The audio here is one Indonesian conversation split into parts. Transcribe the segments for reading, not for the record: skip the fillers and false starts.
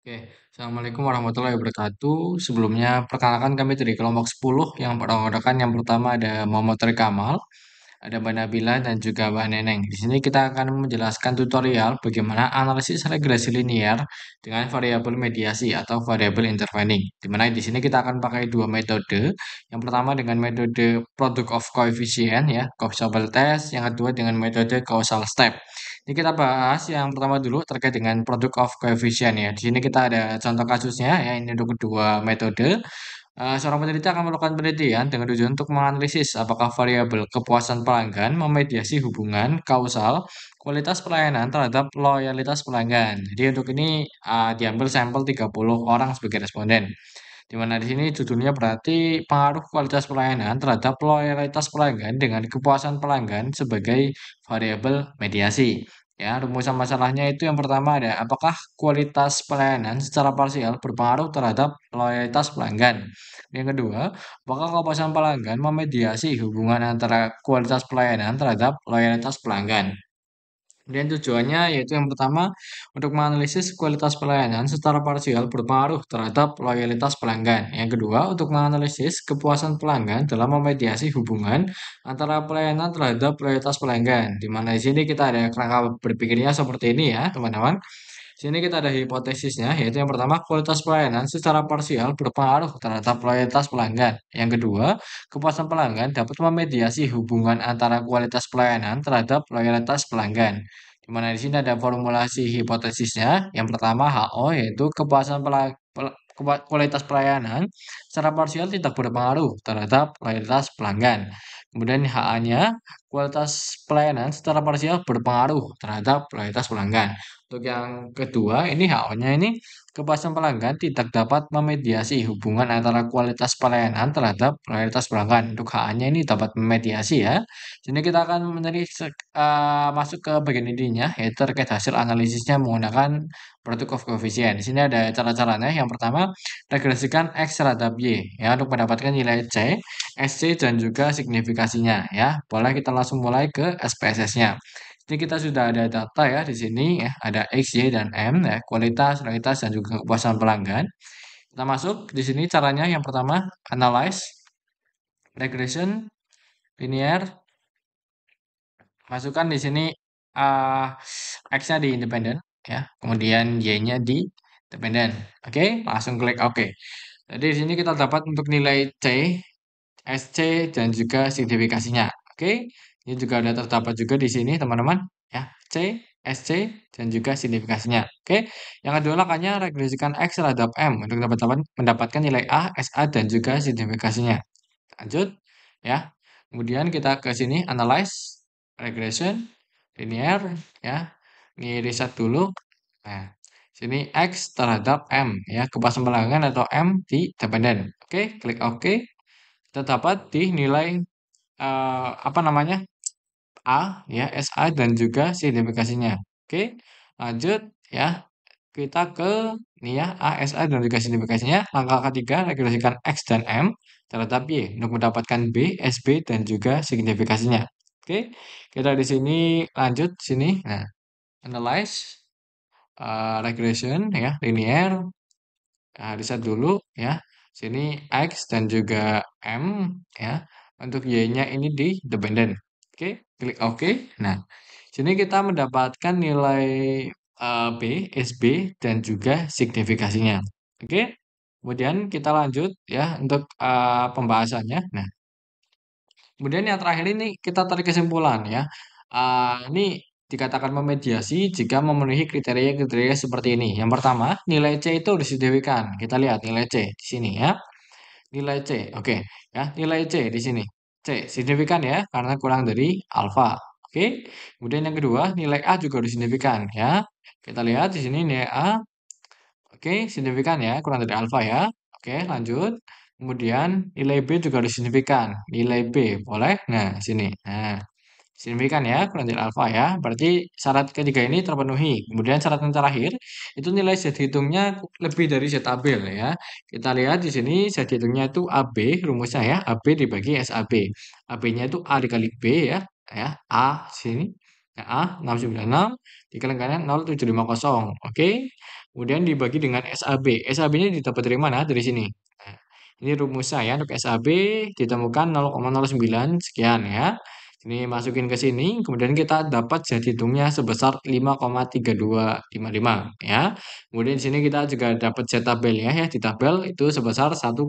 Oke, Assalamualaikum warahmatullahi wabarakatuh. Sebelumnya, perkenalkan kami dari kelompok 10 yang beranggotakan yang pertama ada Muhammad Tariq Kamal, ada Mbak Nabila, dan juga Mbak Neneng. Di sini kita akan menjelaskan tutorial bagaimana analisis regresi linear dengan variabel mediasi atau variabel intervening. Di mana di sini kita akan pakai dua metode. Yang pertama dengan metode product of coefficient ya, Cox-Shobel test. Yang kedua dengan metode causal step. Ini kita bahas yang pertama dulu terkait dengan product of coefficient ya. Di sini kita ada contoh kasusnya ya. Ini untuk kedua metode. Seorang peneliti akan melakukan penelitian dengan tujuan untuk menganalisis apakah variabel kepuasan pelanggan memediasi hubungan kausal kualitas pelayanan terhadap loyalitas pelanggan. Jadi untuk ini diambil sampel 30 orang sebagai responden. Di mana di sini judulnya berarti pengaruh kualitas pelayanan terhadap loyalitas pelanggan dengan kepuasan pelanggan sebagai variabel mediasi. Ya, rumusan masalahnya itu yang pertama ada apakah kualitas pelayanan secara parsial berpengaruh terhadap loyalitas pelanggan. Yang kedua, apakah kepuasan pelanggan memediasi hubungan antara kualitas pelayanan terhadap loyalitas pelanggan. Dan tujuannya yaitu yang pertama untuk menganalisis kualitas pelayanan secara parsial berpengaruh terhadap loyalitas pelanggan. Yang kedua, untuk menganalisis kepuasan pelanggan dalam memediasi hubungan antara pelayanan terhadap loyalitas pelanggan. Di mana di sini kita ada kerangka berpikirnya seperti ini ya, teman-teman. Sini kita ada hipotesisnya, yaitu yang pertama, kualitas pelayanan secara parsial berpengaruh terhadap loyalitas pelanggan. Yang kedua, kepuasan pelanggan dapat memediasi hubungan antara kualitas pelayanan terhadap loyalitas pelanggan. Di mana di sini ada formulasi hipotesisnya. Yang pertama, HO, yaitu kepuasan kualitas pelayanan secara parsial tidak berpengaruh terhadap loyalitas pelanggan. Kemudian HA-nya, kualitas pelayanan secara parsial berpengaruh terhadap loyalitas pelanggan. Untuk yang kedua, ini HO-nya ini kepuasan pelanggan tidak dapat memediasi hubungan antara kualitas pelayanan terhadap loyalitas pelanggan. Untuk HA-nya ini dapat memediasi ya. Jadi kita akan masuk ke bagian intinya, yaitu terkait hasil analisisnya menggunakan product of coefficient. Di sini ada cara-caranya. Yang pertama, regresikan X terhadap Y ya untuk mendapatkan nilai C, SC dan juga signifikasinya ya. Boleh kita langsung mulai ke SPSS-nya. Jadi kita sudah ada data ya di sini ya, ada X, Y, dan M ya, kualitas, realitas, dan juga kepuasan pelanggan. Kita masuk di sini caranya yang pertama, analyze, regression, linear, masukkan di sini uh, X-nya di independen ya, kemudian Y-nya di dependen. Oke, langsung klik OK. Jadi di sini kita dapat untuk nilai C, SC, dan juga signifikasinya. Oke, ini juga ada terdapat juga di sini teman-teman ya, C, SC, dan juga signifikasinya. Oke, yang kedua langkahnya regresikan X terhadap M untuk mendapatkan nilai A, SA, dan juga signifikasinya. Lanjut ya. Kemudian kita ke sini analyze, regression, linear ya. Ini riset dulu. Nah, sini X terhadap M ya, kepuasan pelanggan atau M di dependen. Oke, klik OK. Kita dapat di nilai apa namanya? A ya, SA dan juga signifikasinya. Oke, lanjut ya. Kita ke ini ya, A, SA dan juga signifikasinya. Langkah ketiga, regresikan X dan M terhadap Y untuk mendapatkan B, SB dan juga signifikasinya. Oke, kita di sini lanjut sini. Nah, analyze, regression ya, linear. Nah, riset dulu ya. Sini X dan juga M ya. Untuk Y-nya ini di dependent. Oke, klik OK. Nah, sini kita mendapatkan nilai B, SB, dan juga signifikasinya. Oke, kemudian kita lanjut ya untuk pembahasannya. Nah, kemudian yang terakhir ini kita tarik kesimpulan ya. Ini dikatakan memediasi jika memenuhi kriteria-kriteria seperti ini. Yang pertama, nilai C itu harus signifikan. Kita lihat nilai C di sini ya. Nilai C, oke ya. Nilai C di sini. C signifikan ya karena kurang dari alfa. Oke. Kemudian yang kedua, nilai A juga harus signifikan ya. Kita lihat di sini nilai A, oke, signifikan ya, kurang dari alfa ya. Oke, lanjut. Kemudian nilai B juga harus signifikan. Nilai B, boleh? Nah, sini. Nah, signifikan ya, kurang dari alfa ya. Berarti syarat ketiga ini terpenuhi. Kemudian syarat yang terakhir, itu nilai Z hitungnya lebih dari Z tabel ya. Kita lihat di sini Z hitungnya itu AB, rumusnya ya. AB dibagi SAB. AB-nya itu A dikali B ya. Ya, A sini. Ya, A 696 dikali dengan 0750. Oke. kemudian dibagi dengan SAB. SAB-nya didapat dari mana? Dari sini. Nah, ini rumusnya ya, untuk SAB ditemukan 0,09 sekian ya. Ini masukin ke sini, kemudian kita dapat zat hitungnya sebesar 5,3255 ya. Kemudian di sini kita juga dapat zat tabelnya ya, di tabel itu sebesar 1,96.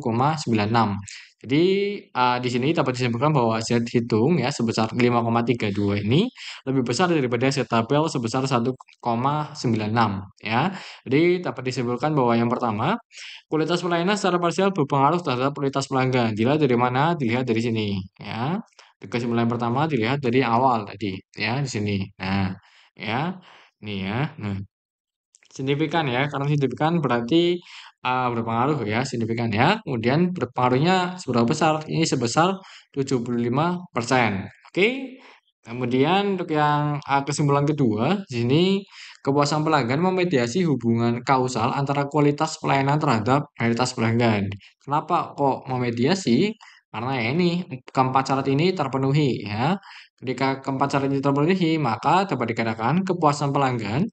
Jadi di sini dapat disimpulkan bahwa zat hitung ya sebesar 5,32 ini lebih besar daripada zat tabel sebesar 1,96 ya. Jadi dapat disimpulkan bahwa yang pertama, kualitas pelayanan secara parsial berpengaruh terhadap kualitas pelanggan. Dilihat dari mana? Dilihat dari sini ya. Kesimpulan pertama dilihat dari awal tadi ya di sini. Nah, ya. Ini ya. Nah, signifikan ya, karena signifikan berarti berpengaruh ya, signifikan ya. Kemudian berpengaruhnya seberapa besar? Ini sebesar 75%. Oke. Kemudian untuk yang kesimpulan kedua, di sini kepuasan pelanggan memediasi hubungan kausal antara kualitas pelayanan terhadap kualitas pelanggan. Kenapa kok memediasi? Karena ya ini keempat syarat ini terpenuhi ya. Ketika keempat syarat ini terpenuhi, maka dapat dikatakan kepuasan pelanggan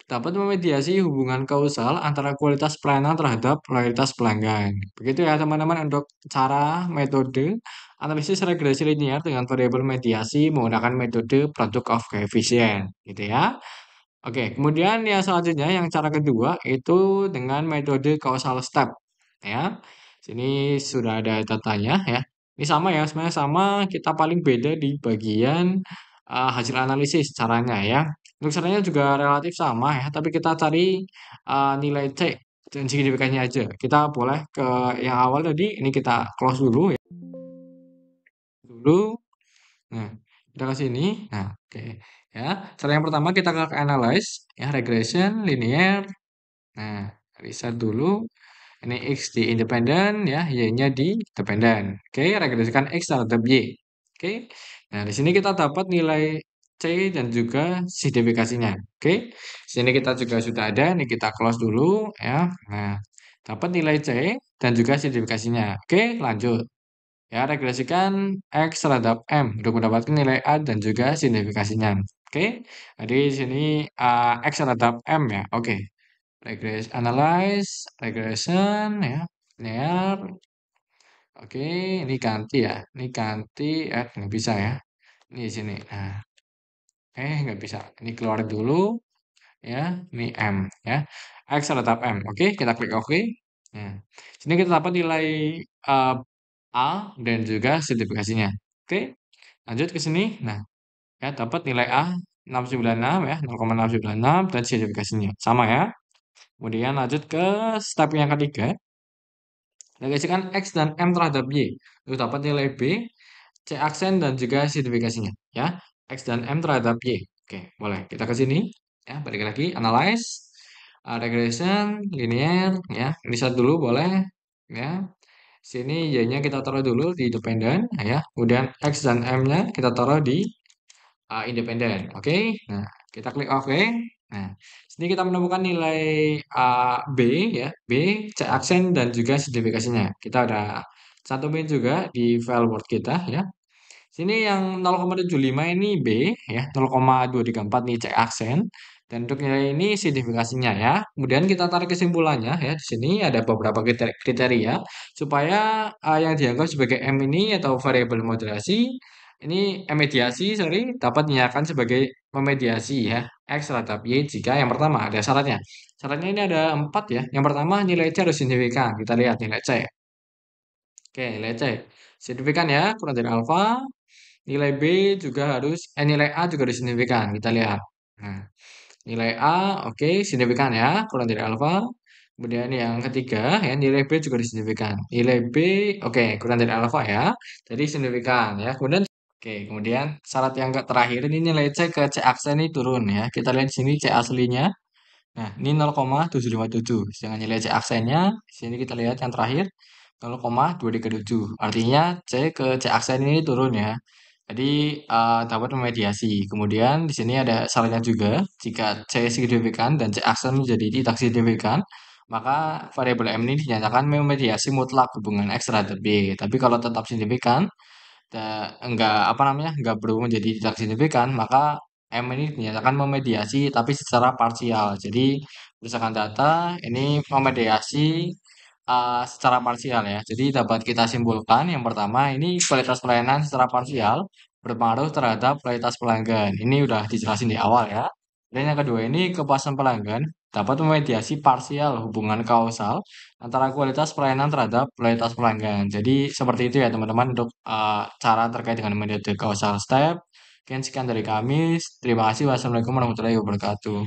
dapat memediasi hubungan kausal antara kualitas pelayanan terhadap loyalitas pelanggan. Begitu ya teman-teman untuk cara metode analisis regresi linear dengan variabel mediasi menggunakan metode product of coefficient gitu ya. Oke, kemudian yang selanjutnya yang cara kedua itu dengan metode causal step ya. Sini sudah ada datanya ya. Ini sama ya, sebenarnya sama, kita paling beda di bagian hasil analisis caranya ya. Untuk caranya juga relatif sama ya, tapi kita cari nilai C dan signifikannya aja. Kita boleh ke yang awal tadi, ini kita close dulu ya. Dulu. Nah, kita ke sini. Nah, oke. Ya, cara yang pertama kita ke analyze ya, regression, linear. Nah, riset dulu. Ini X di independen ya, Y-nya di dependen. Oke, regresikan X terhadap Y. Oke. Nah, di sini kita dapat nilai C dan juga signifikasinya. Oke. Sini kita juga sudah ada, ini kita close dulu ya. Nah, dapat nilai C dan juga signifikasinya. Oke, lanjut. Ya, regresikan X terhadap M untuk mendapatkan nilai A dan juga signifikasinya. Oke. Jadi di sini X terhadap M ya. Oke. Regress analyze, regression ya, linear. Oke, ini ganti ya. Ini ganti nggak bisa ya. Ini di sini. Nah, nggak bisa. Ini keluar dulu ya. Ini M ya. X tetap M. Oke, kita klik OK. Nah, sini kita dapat nilai eh, A dan juga sertifikasinya. Oke, lanjut ke sini. Nah, ya dapat nilai A 696 ya, 0,696 dan sertifikasinya. Sama ya. Kemudian lanjut ke step yang ketiga. Negasikan X dan M terhadap Y. Untuk dapat nilai B, C aksen dan juga signifikasinya. Ya, X dan M terhadap Y. Oke, boleh. Kita ke sini. Ya, balik lagi. Analyze, regression, linear. Ya, riset dulu boleh. Ya, sini Y-nya kita taruh dulu di dependen. Ya, kemudian X dan M-nya kita taruh di independen. Oke, nah kita klik OK. Nah, sini kita menemukan nilai B ya, B, C aksen dan juga signifikasinya. Kita udah cantumin juga di file Word kita ya. Sini yang 0,75 ini B ya, 0,234 nih C aksen dan untuk nilai ini signifikasinya ya. Kemudian kita tarik kesimpulannya ya. Di sini ada beberapa kriteria supaya yang dianggap sebagai M ini atau variabel moderasi ini mediasi, sorry, dapat dinyatakan sebagai memediasi ya X terhadap Y jika yang pertama ada syaratnya. Syaratnya ini ada 4 ya. Yang pertama nilai C harus signifikan. Kita lihat nilai C. Oke, nilai C. Signifikan ya, kurang dari alfa. Nilai B juga harus, nilai A juga harus signifikan. Kita lihat. Nah, nilai A, oke, signifikan ya, kurang dari alfa. Kemudian yang ketiga, ya, nilai B juga harus signifikan. Nilai B, oke, kurang dari alfa ya. Jadi signifikan ya. Kemudian, oke, kemudian syarat yang terakhir ini nilai C ke C aksen ini turun ya. Kita lihat di sini C aslinya. Nah, ini 0,757. Dengan nilai C aksennya, di sini kita lihat yang terakhir 0,237. Artinya C ke C aksen ini turun ya. Jadi dapat memediasi. Kemudian di sini ada syaratnya juga. Jika C signifikan dan C aksen menjadi tidak signifikan, maka variabel M ini dinyatakan memediasi mutlak hubungan X terhadap B. Tapi kalau tetap signifikan, enggak apa namanya, enggak berubah menjadi tidak signifikan, maka M ini dinyatakan memediasi tapi secara parsial. Jadi berdasarkan data ini memediasi secara parsial ya. Jadi dapat kita simpulkan yang pertama ini kualitas pelayanan secara parsial berpengaruh terhadap kualitas pelanggan. Ini udah dijelasin di awal ya. Dan yang kedua ini kepuasan pelanggan dapat memediasi parsial hubungan kausal antara kualitas pelayanan terhadap kualitas pelanggan. Jadi seperti itu ya teman-teman untuk cara terkait dengan metode causal step. Sekian sekian dari kami. Terima kasih. Wassalamualaikum warahmatullahi wabarakatuh.